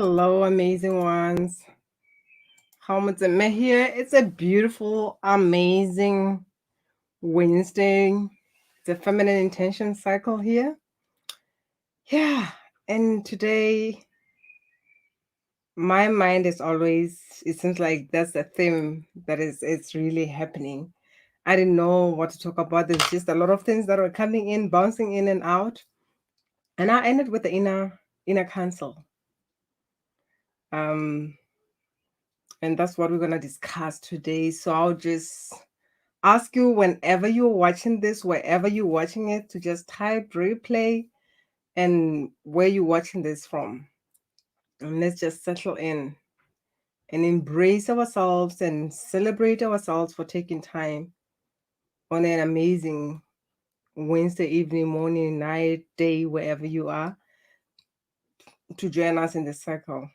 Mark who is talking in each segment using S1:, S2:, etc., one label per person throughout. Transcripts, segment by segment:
S1: Hello, amazing ones. Hamilton here. It's a beautiful, amazing Wednesday. It's a feminine intention cycle here. Yeah, and today my mind is always. It seems like that's a theme that it's really happening. I didn't know what to talk about. There's just a lot of things that are coming in, bouncing in and out, and I ended with the inner council. Um, and that's what we're gonna discuss today. So I'll just ask you whenever you're watching this, wherever you're watching it, to just type replay and where you're watching this from. And let's just settle in and embrace ourselves and celebrate ourselves for taking time on an amazing Wednesday evening, morning, night, day, wherever you are, to join us in this cycle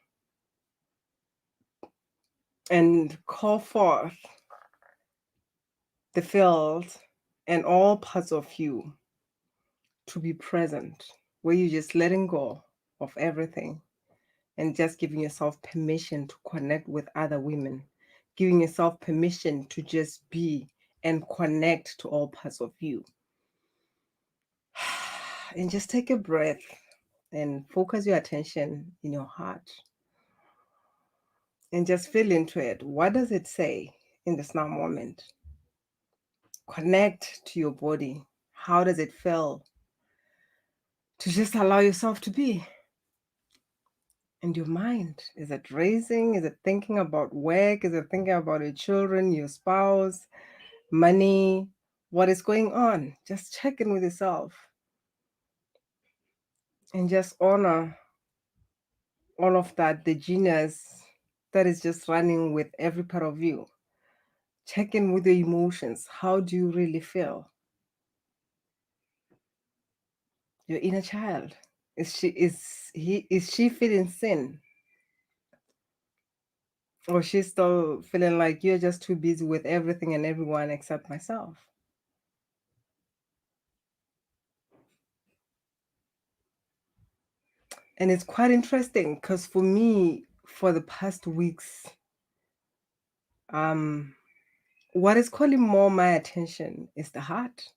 S1: and call forth the field and all parts of you to be present, where you're just letting go of everything and just giving yourself permission to connect with other women, giving yourself permission to just be and connect to all parts of you. And just take a breath and focus your attention in your heart and just feel into it. What does it say in this now moment? Connect to your body. How does it feel to just allow yourself to be? And your mind, is it racing? Is it thinking about work? Is it thinking about your children, your spouse, money? What is going on? Just check in with yourself and just honor all of that, the genius that is just running with every part of you. Check in with your emotions. How do you really feel? Your inner child. Is she feeling sin? Or she's still feeling like you're just too busy with everything and everyone except myself? And it's quite interesting because for me, for the past weeks, what is calling more my attention is the heart.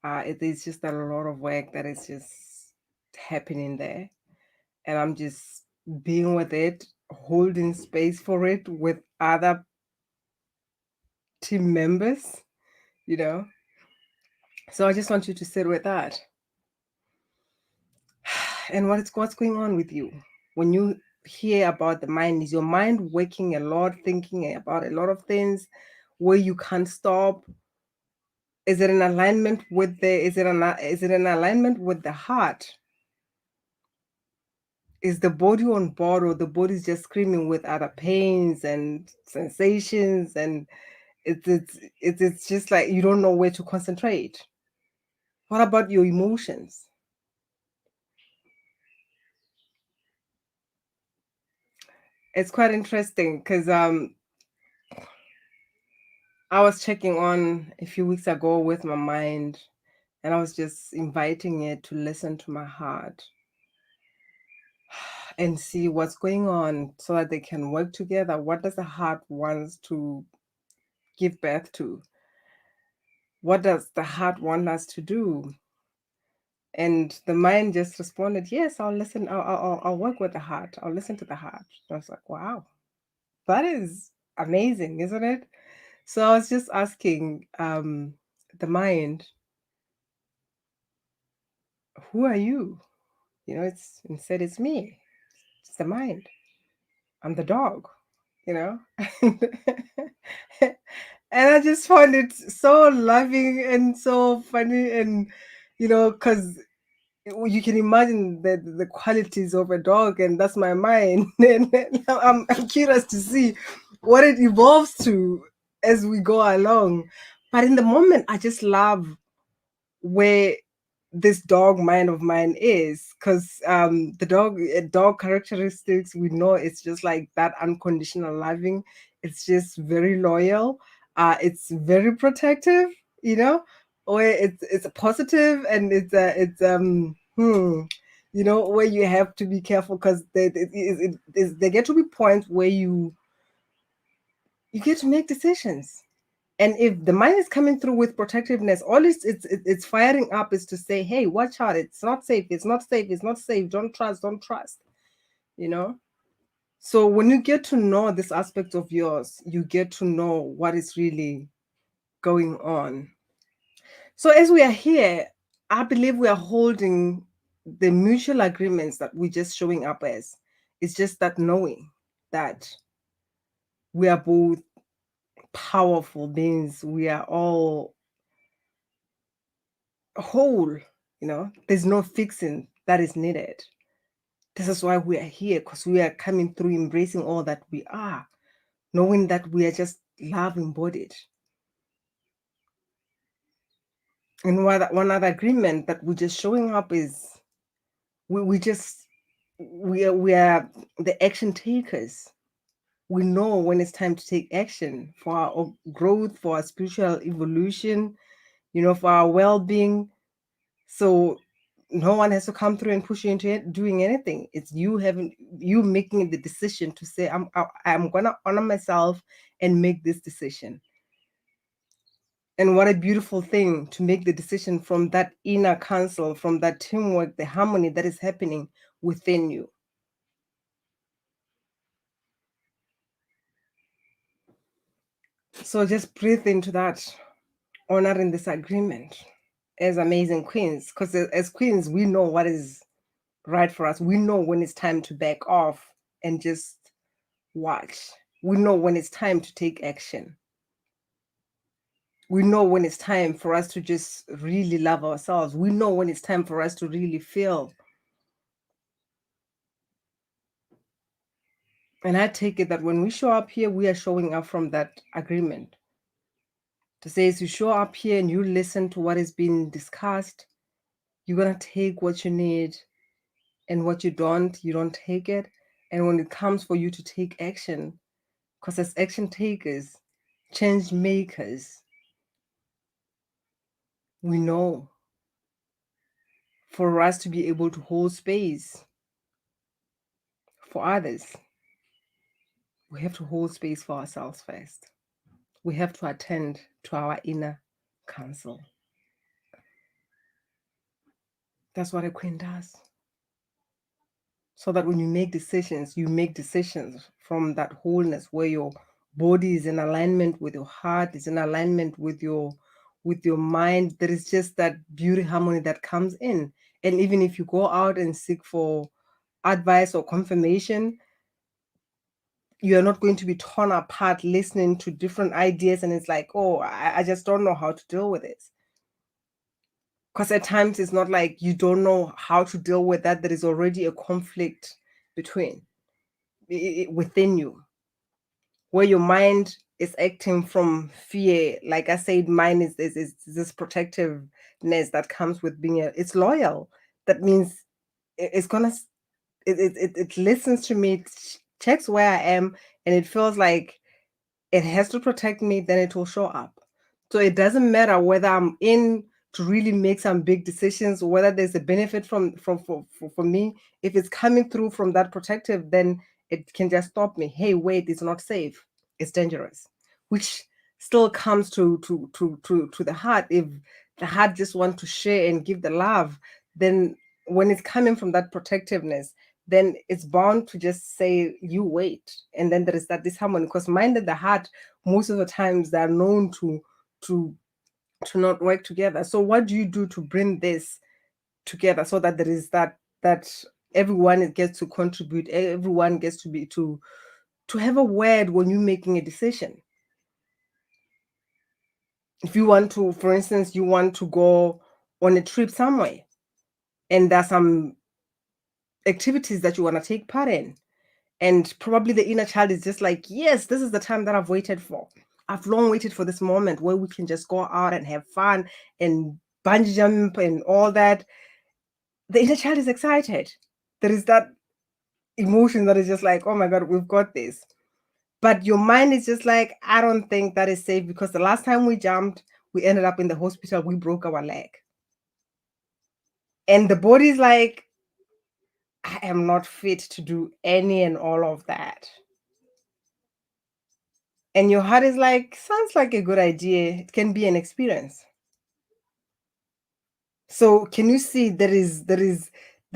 S1: It is just a lot of work that is just happening there, and I'm just being with it, holding space for it with other team members, you know. So I just want you to sit with that. And what's going on with you when you hear about the mind? Is your mind working a lot, thinking about a lot of things where you can't stop? Is it in alignment with is it in alignment with the heart? Is the body on board, or the body's just screaming with other pains and sensations, and it's just like you don't know where to concentrate? What about your emotions? It's quite interesting because I was checking on a few weeks ago with my mind, and I was just inviting it to listen to my heart and see what's going on so that they can work together. What does the heart wants to give birth to? What does the heart want us to do? And the mind just responded, yes, I'll listen. I'll work with the heart. I'll listen to the heart. I was like, wow, that is amazing, isn't it? So I was just asking the mind, who are you? It's instead it's me. It's the mind. I'm the dog, you know? And I just found it so loving and so funny, and because you can imagine the qualities of a dog, and that's my mind. And I'm curious to see what it evolves to as we go along. But in the moment, I just love where this dog mind of mine is, because the dog characteristics, we know it's just like that unconditional loving. It's just very loyal. It's very protective, you know where it's positive, and it's where you have to be careful because there get to be points where you get to make decisions. And if the mind is coming through with protectiveness, all it's firing up is to say, hey, watch out, it's not safe, it's not safe, it's not safe, don't trust, you know? So when you get to know this aspect of yours, you get to know what is really going on. So as we are here, I believe we are holding the mutual agreements that we're just showing up as. It's just that knowing that we are both powerful beings. We are all whole, there's no fixing that is needed. This is why we are here, because we are coming through embracing all that we are, knowing that we are just love embodied. And one other agreement that we're just showing up is we are the action takers. We know when it's time to take action for our growth, for our spiritual evolution, for our well-being. So no one has to come through and push you into doing anything. It's you making the decision to say, I'm gonna honor myself and make this decision. And what a beautiful thing to make the decision from that inner counsel, from that teamwork, the harmony that is happening within you. So just breathe into that, honoring this agreement as amazing queens. Because as queens, we know what is right for us. We know when it's time to back off and just watch. We know when it's time to take action. We know when it's time for us to just really love ourselves. We know when it's time for us to really feel. And I take it that when we show up here, we are showing up from that agreement. To say, as you show up here and you listen to what is being discussed, you're going to take what you need, and what you don't take it. And when it comes for you to take action, because as action takers, change makers, we know for us to be able to hold space for others, we have to hold space for ourselves first. We have to attend to our inner counsel. That's what a queen does. So that when you make decisions from that wholeness, where your body is in alignment with your heart, is in alignment with your mind. There is just that beauty harmony that comes in. And even if you go out and seek for advice or confirmation, you are not going to be torn apart listening to different ideas, and it's like, oh, I just don't know how to deal with it. Because at times it's not like you don't know how to deal with that. There is already a conflict within you, where your mind is acting from fear. Like I said, mine is this protectiveness that comes with being it's loyal. That means it's gonna it listens to me, checks where I am, and it feels like it has to protect me, then it will show up. So it doesn't matter whether I'm in to really make some big decisions, or whether there's a benefit for me. If it's coming through from that protective, then it can just stop me. Hey, wait, it's not safe. It's dangerous. Which still comes to the heart. If the heart just wants to share and give the love, then when it's coming from that protectiveness, then it's bound to just say, you wait. And then there is that disharmony, because mind and the heart, most of the times, they are known to not work together. So what do you do to bring this together, so that there is that everyone gets to contribute, everyone gets to be to have a word when you're making a decision? If you want to, for instance, you want to go on a trip somewhere, and there's some activities that you want to take part in, and probably the inner child is just like, yes, this is the time that I've waited for. I've long waited for this moment where we can just go out and have fun and bungee jump and all that. The inner child is excited. There is that emotion that is just like, oh my God, we've got this. But your mind is just like, I don't think that is safe, because the last time we jumped, we ended up in the hospital, we broke our leg. And the body's like, I am not fit to do any and all of that. And your heart is like, sounds like a good idea. It can be an experience. So can you see there is the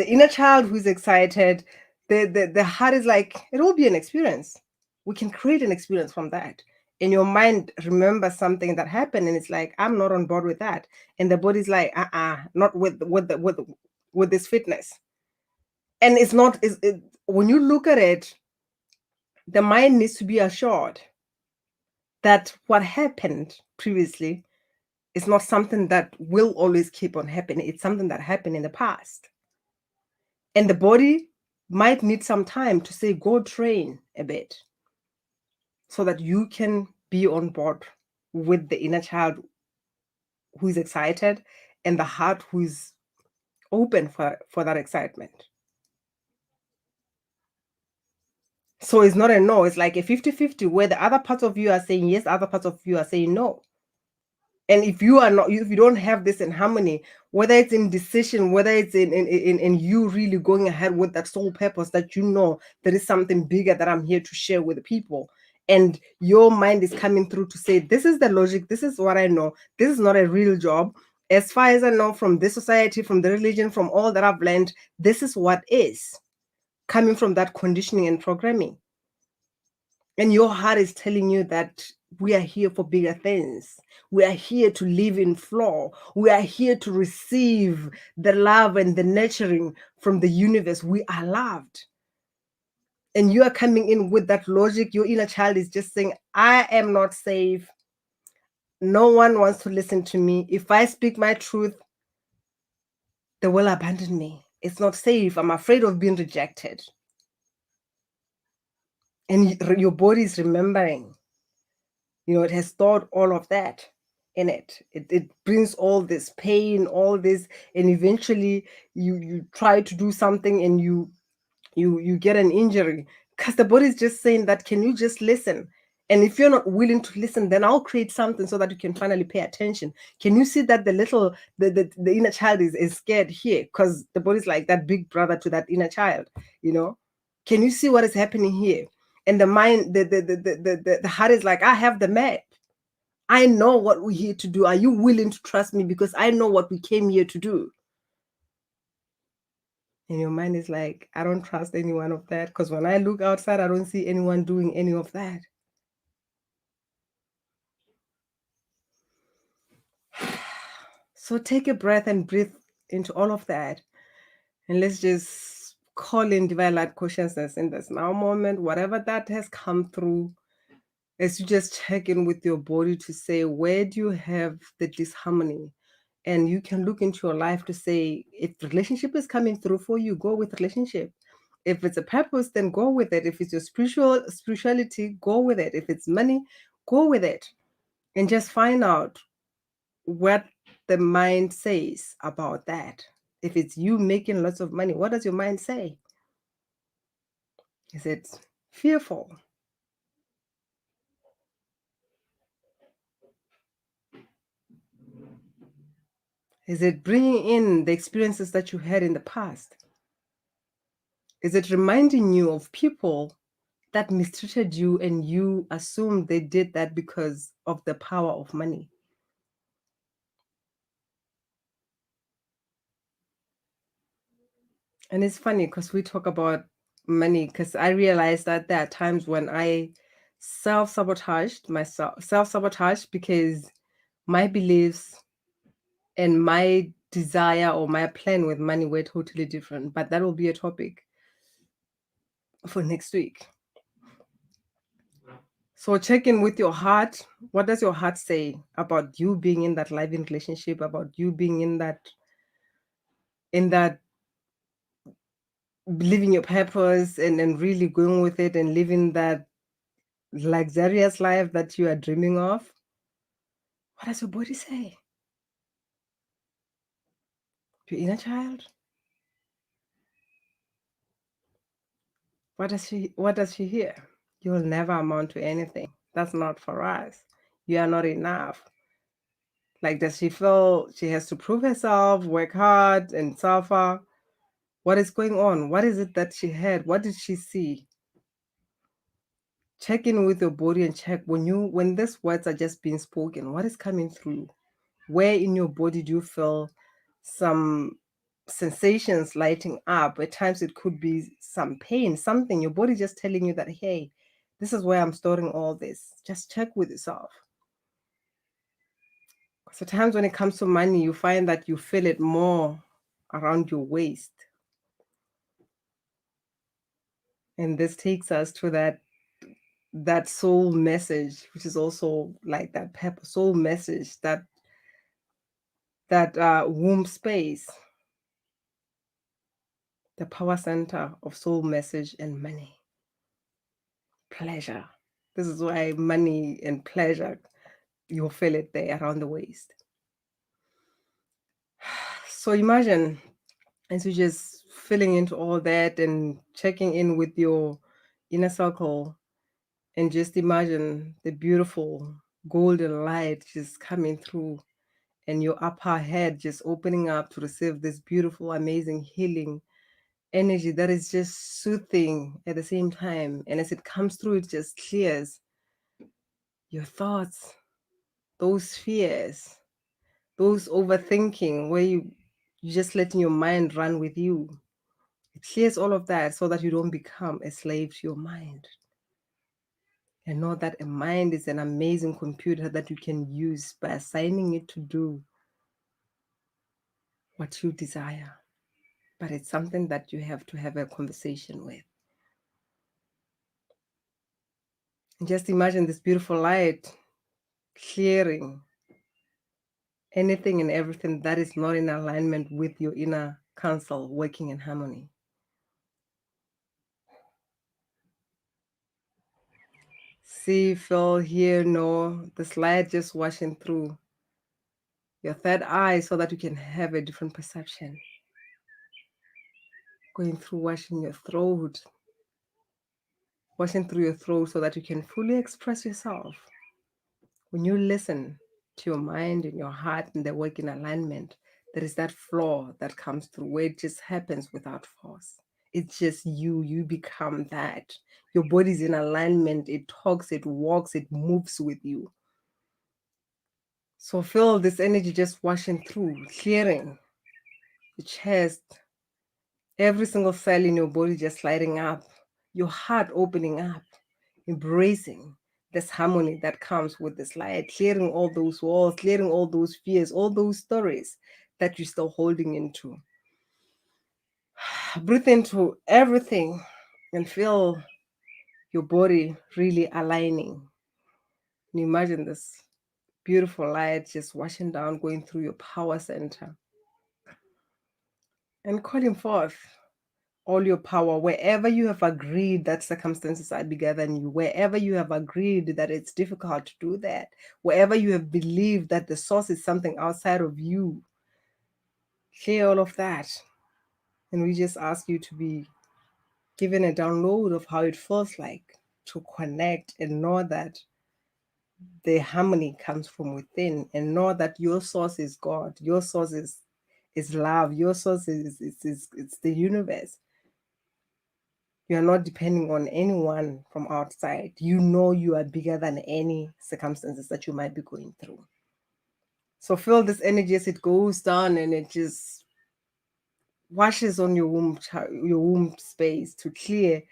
S1: inner child who's excited, the heart is like, it will be an experience. We can create an experience from that. And your mind remembers something that happened and it's like, I'm not on board with that. And the body's like, not with this fitness. And it's not when you look at it, the mind needs to be assured that what happened previously is not something that will always keep on happening. It's something that happened in the past. And the body might need some time to say, go train a bit so that you can be on board with the inner child who is excited and the heart who is open for that excitement. So it's not a no, it's like a 50-50 where the other parts of you are saying yes, other parts of you are saying no. And if you are not, if you don't have this in harmony, whether it's in decision, whether it's in you really going ahead with that sole purpose that you know there is something bigger that I'm here to share with the people, and your mind is coming through to say, this is the logic, this is what I know, this is not a real job. As far as I know from this society, from the religion, from all that I've learned, this is what is coming from that conditioning and programming. And your heart is telling you that we are here for bigger things. We are here to live in flow. We are here to receive the love and the nurturing from the universe. We are loved. And you are coming in with that logic. Your inner child is just saying, I am not safe. No one wants to listen to me. If I speak my truth, they will abandon me. It's not safe. I'm afraid of being rejected. And your body is remembering. It has stored all of that in it. It brings all this pain, all this, and eventually you try to do something and you get an injury because the body is just saying that, can you just listen? And if you're not willing to listen, then I'll create something so that you can finally pay attention. Can you see that the inner child is scared here because the body's like that big brother to that inner child, Can you see what is happening here? And the mind, the heart is like, I have the map. I know what we're here to do. Are you willing to trust me? Because I know what we came here to do. And your mind is like, I don't trust any one of that. Because when I look outside, I don't see anyone doing any of that. So take a breath and breathe into all of that. And let's just call in divine light consciousness in this now moment, whatever that has come through, as you just check in with your body to say, where do you have the disharmony? And you can look into your life to say, if relationship is coming through for you, go with relationship. If it's a purpose, then go with it. If it's your spirituality, go with it. If it's money, go with it. And just find out what the mind says about that. If it's you making lots of money, what does your mind say? Is it fearful? Is it bringing in the experiences that you had in the past? Is it reminding you of people that mistreated you and you assumed they did that because of the power of money? And it's funny because we talk about money because I realized that there are times when I self-sabotaged myself, self-sabotaged because my beliefs and my desire or my plan with money were totally different. But that will be a topic for next week. So check in with your heart. What does your heart say about you being in that living relationship, about you being in that living your purpose and really going with it and living that luxurious life that you are dreaming of? What does your body say? Your inner child? What does she hear? You'll never amount to anything. That's not for us. You are not enough. Like, does she feel she has to prove herself, work hard, and suffer? What is going on? What is it that she heard? What did she see? Check in with your body and check when these words are just being spoken, what is coming through? Where in your body do you feel some sensations lighting up? At times it could be some pain, something, your body just telling you that, hey, this is where I'm storing all this. Just check with yourself. So times when it comes to money, you find that you feel it more around your waist. And this takes us to that soul message, which is also like that pepper soul message, that womb space, the power center of soul message and money, pleasure. This is why money and pleasure, you'll feel it there around the waist. So imagine as you're just filling into all that and checking in with your inner circle, and just imagine the beautiful golden light just coming through and your upper head just opening up to receive this beautiful, amazing healing energy that is just soothing at the same time. And as it comes through, it just clears your thoughts, those fears, those overthinking where you just letting your mind run with you. It clears all of that so that you don't become a slave to your mind. And know that a mind is an amazing computer that you can use by assigning it to do what you desire. But it's something that you have to have a conversation with. And just imagine this beautiful light clearing anything and everything that is not in alignment with your inner counsel working in harmony. See, feel, hear, know this light just washing through your third eye so that you can have a different perception. Going through washing your throat, washing through your throat so that you can fully express yourself. When you listen to your mind and your heart and they work in alignment, there is that flow that comes through where it just happens without force. It's just you become that. Your body's in alignment, it talks, it walks, it moves with you. So feel this energy just washing through, clearing the chest, every single cell in your body just lighting up, your heart opening up, embracing this harmony that comes with this light, clearing all those walls, clearing all those fears, all those stories that you're still holding into. Breathe into everything and feel your body really aligning. And imagine this beautiful light just washing down, going through your power center and calling forth all your power wherever you have agreed that circumstances are bigger than you, wherever you have agreed that it's difficult to do that, wherever you have believed that the source is something outside of you. Clear all of that. And we just ask you to be given a download of how it feels like to connect and know that the harmony comes from within, and know that your source is God, your source is love, your source is it's the universe. You are not depending on anyone from outside. You know you are bigger than any circumstances that you might be going through. So feel this energy as it goes down and it just washes on your womb space to clear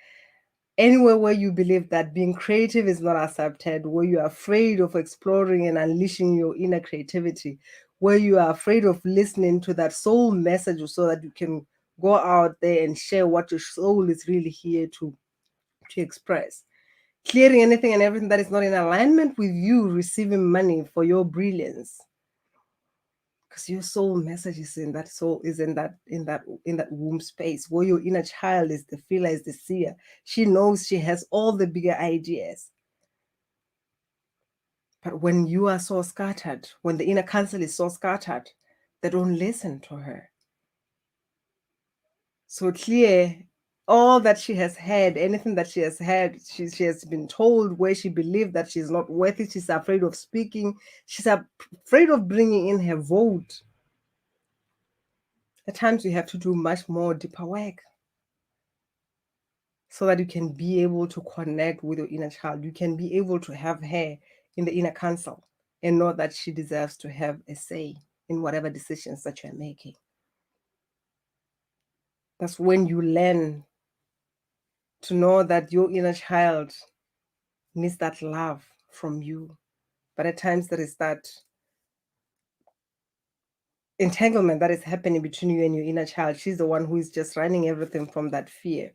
S1: anywhere where you believe that being creative is not accepted, where you are afraid of exploring and unleashing your inner creativity, where you are afraid of listening to that soul message so that you can go out there and share what your soul is really here to express. Clearing anything and everything that is not in alignment with you receiving money for your brilliance. Because your soul message is in that soul, is in that womb space where your inner child is the feeler, is the seer. She knows she has all the bigger ideas. But when you are so scattered, when the inner council is so scattered, they don't listen to her. So clear all that she has heard, anything that she has heard, she has been told where she believed that she's not worthy, she's afraid of speaking, she's afraid of bringing in her vote. At times, you have to do much more deeper work so that you can be able to connect with your inner child. You can be able to have her in the inner council and know that she deserves to have a say in whatever decisions that you're making. That's when you learn to know that your inner child needs that love from you. But at times, there is that entanglement that is happening between you and your inner child. She's the one who is just running everything from that fear.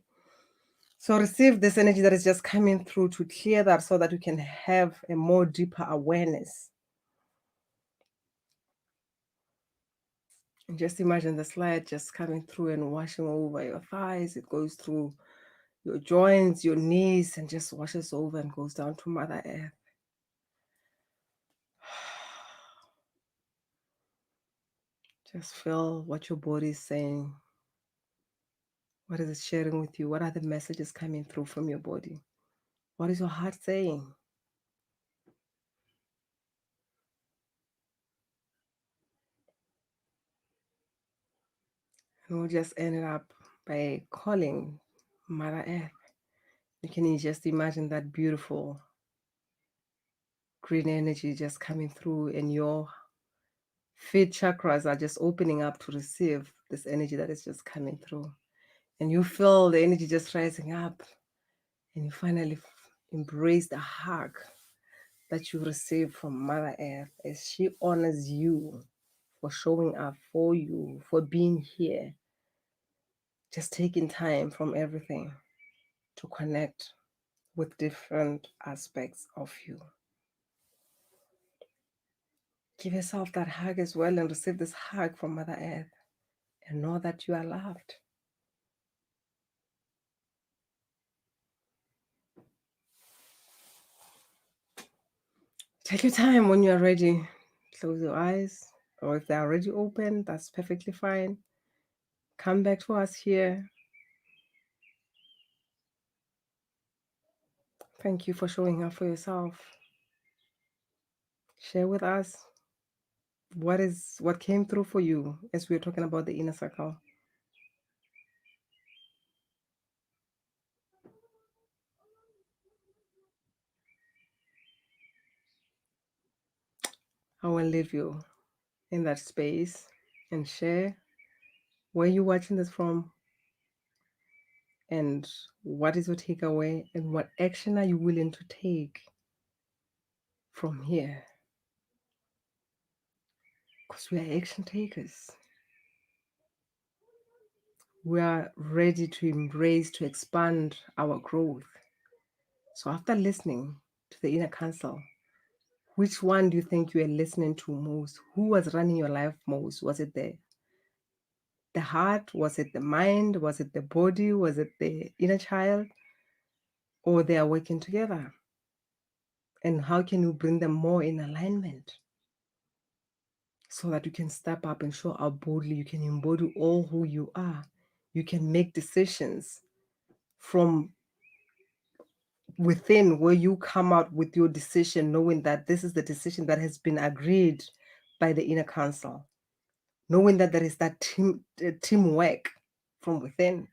S1: So receive this energy that is just coming through to clear that so that you can have a more deeper awareness. And just imagine the slide just coming through and washing over your thighs. It goes through your joints, your knees, and just washes over and goes down to Mother Earth. Just feel what your body is saying. What is it sharing with you? What are the messages coming through from your body? What is your heart saying? And we'll just end it up by calling Mother Earth. You can just imagine that beautiful green energy just coming through, and your feet chakras are just opening up to receive this energy that is just coming through. And you feel the energy just rising up, and you finally embrace the hug that you receive from Mother Earth as she honors you for showing up for you, for being here, just taking time from everything to connect with different aspects of you. Give yourself that hug as well and receive this hug from Mother Earth and know that you are loved. Take your time. When you are ready, close your eyes, or if they're already open, that's perfectly fine. Come back to us here. Thank you for showing up for yourself. Share with us what came through for you as we were talking about the inner circle. I will leave you in that space and share where you're watching this from and what is your takeaway and what action are you willing to take from here, because we are action takers. We are ready to embrace, to expand our growth. So after listening to the inner council, which one do you think you are listening to most? Who was running your life most? Was it the heart? Was it the mind? Was it the body? Was it the inner child? Or they are working together? And how can you bring them more in alignment so that you can step up and show up boldly? You can embody all who you are. You can make decisions from within, where you come out with your decision, knowing that this is the decision that has been agreed by the inner council, knowing that there is that teamwork from within.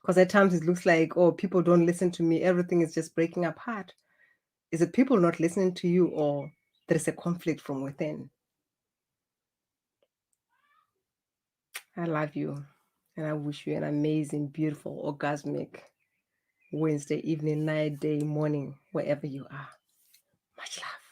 S1: Because at times it looks like, oh, people don't listen to me, everything is just breaking apart. Is it people not listening to you, or there is a conflict from within? I love you, and I wish you an amazing, beautiful, orgasmic Wednesday evening, night, day, morning, wherever you are. Much love.